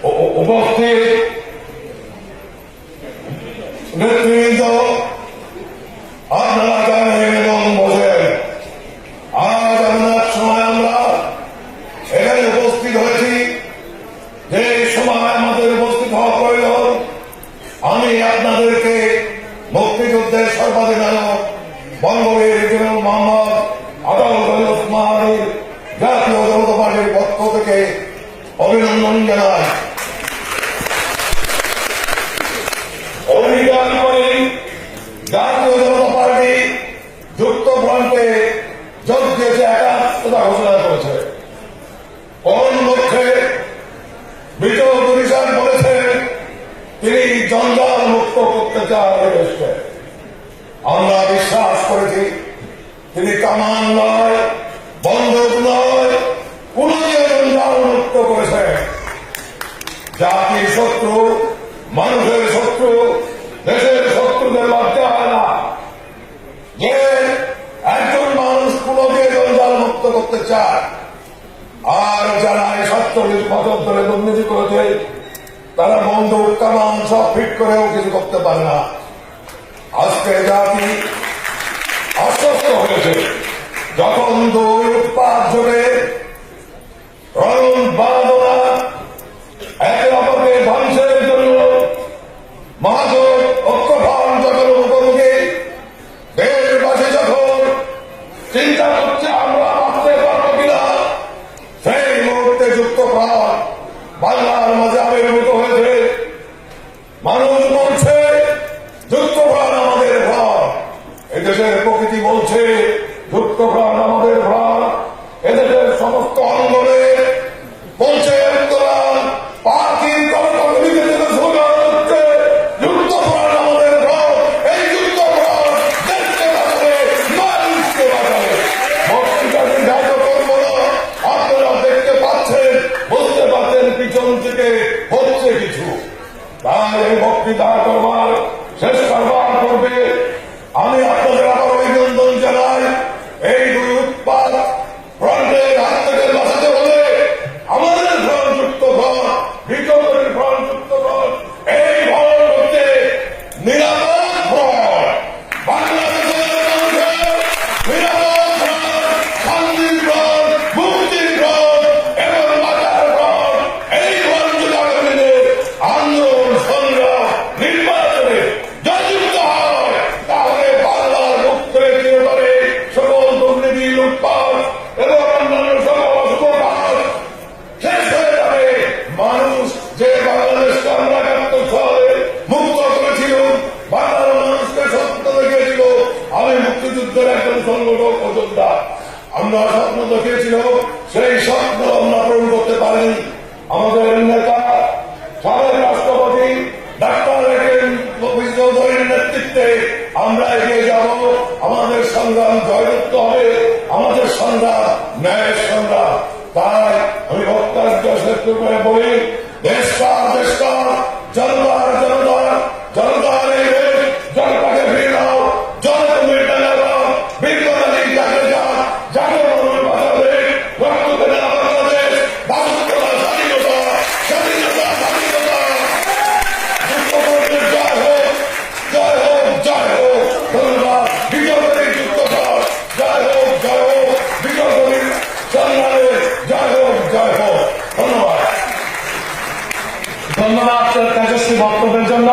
উপস্থিত নেতৃবৃন্দ, আপনারা জানেন এবং বোঝেন, আজ আপনার সময় আমরা এখানে উপস্থিত হয়েছি। যে সময় আমাদের উপস্থিত হওয়া প্রয়োজন, আমি আপনাদেরকে মুক্তিযুদ্ধের সর্বাধিনায়ক বঙ্গবীর জেনারেল মোহাম্মদ আতাউল ওসমানীর জাতীয় জনতা পার্টির পক্ষ থেকে অভিনন্দন জানাই। অভিযান করে জাতীয় জনতা পার্টি যুক্তফ্রন্টে যোগ দিয়েছে, একাত্মতা ঘোষণা করেছে। কোন লক্ষ্যে? বিজয় পুলিশান বলেছেন তিনি জঞ্জাল মুক্ত করতে চান দেশকে। আমরা বিশ্বাস করেছি তিনি কামান নয়, বন্দুক নয়, কোন জঞ্জাল মুক্ত করেছেন। জাতির শত্রু, মানুষের শত্রু, দেশের শত্রুদের লজ্জা হয় না যে একজন মানুষ কোন দিয়ে জঞ্জাল মুক্ত করতে চায়। আর যারা 47 বছর ধরে দুর্নীতি করেছে তারা বন্দুক কামান সব ফিট করেও কিছু করতে পারে না। আজকে জাতি আশ্বস্ত হয়েছে যখন দুই উৎপাদ জোরে রণ বাঁধনা একে অপরকে ধ্বংসের জন্য মহাজোট ঐক্যফ্রন্ট যখন মুখোমুখি, দেশবাসী যখন চিন্তা করছে আমরা বাঁচতে পারবো কিনা, সেই মুহূর্তে যুক্তফ্রন্ট বাংলার মাঝে আবির্ভূত হয়েছে। মানুষ বলছে যুক্তফ্রন্ট আমাদের ভ্রম, এদেশের প্রকৃতি বলছে যুক্তফ্রন্ট আমাদের ভ্রম, এদেশের সমস্ত অঙ্গনে বলছে পার্কিং কর্মকর্মীদের জন্য স্লোগান হচ্ছে যুক্তফ্রন্ট আমাদের ভ্রম। এই যুক্তফ্রন্ট দেশকে বাঁচাবে, মানুষকে বাঁচাবে। বক্তৃতা দীর্ঘায়িত করবো না, আপনারা দেখতে পাচ্ছেন, বুঝতে পারছেন পিছন থেকে হচ্ছে কিছু। তাই এই বক্তৃতা করবার শেষ করবার করবে আমি আপনাদের আবার অভিনন্দন জানাই। এই দুই উৎপাদ ফ্রন্টের হাত থেকে বাঁচাতে হলে আমাদের ফ্রন্ট যুক্ত ফ্রন্ট, বিজয়ের ফ্রন্ট যুক্ত ফ্রন্ট, এই ফ্রন্ট হচ্ছে নিরাপদ ফ্রন্ট, বাংলাদেশের মানুষের নিরাপদ ফ্রন্ট, শান্তির ফ্রন্ট, মুক্তির ফ্রন্ট এবং বাঁচার ফ্রন্ট। এই ফ্রন্ট যদি আগামী দিনে আন্দোলন, সংগ্রাম, নির্বাচনে জয়যুক্ত হয় তাহলে বাংলার মুক্তি চিরতরে সকল দুর্নীতি, লুটপাট এবং অন্যান্য সকল অশুভ কাজ শেষ হয়ে যাবে। মানুষ যে বাংলাদেশকে আমরা ৭১ সালে মুক্ত করেছিল, বাংলার মানুষকে সত্য দেখিয়েছিল, আমি মুক্তিযুদ্ধের একজন সংগঠক ও যোদ্ধা, আমরা স্বপ্ন দেখিয়েছিল, সেই স্বপ্ন আমরা পূরণ করতে পারিনি। আমাদের নেতা সাবেক রাষ্ট্রপতি ডাক্তার চৌধুরীর নেতৃত্বে আমরা এগিয়ে যাব। আমাদের সংগ্রাম জয়যুক্ত হবে, আমাদের সংগ্রাম ন্যায়ের সংগ্রাম। তাই আমি বক্তব্য শেষ করে বলি, দেশকার দেশকার, জনতার জনতা, জনতার এই দেশ, জনতাকে ফিরে দাও, জনগণের ডানাবাদ, বিজ্ঞানী যাকে যান, যাকে মানুষ বাঁচাবে, রক্ত দেবে না বাংলাদেশ, বাস্তবতা, স্বাধীনতা, স্বাধীনতা, স্বাধীনতা। যুক্তফ্রন্টের জয় হোক, জয় হোক, জয় হোক। ধন্যবাদ। বিজয়ী যুক্তফ্রন্ট জয় হোক, জয় হোক। বিজয়ী সংগ্রামে জয় হোক, জয় হোক। ধন্যবাদ। ধন্যবাদ।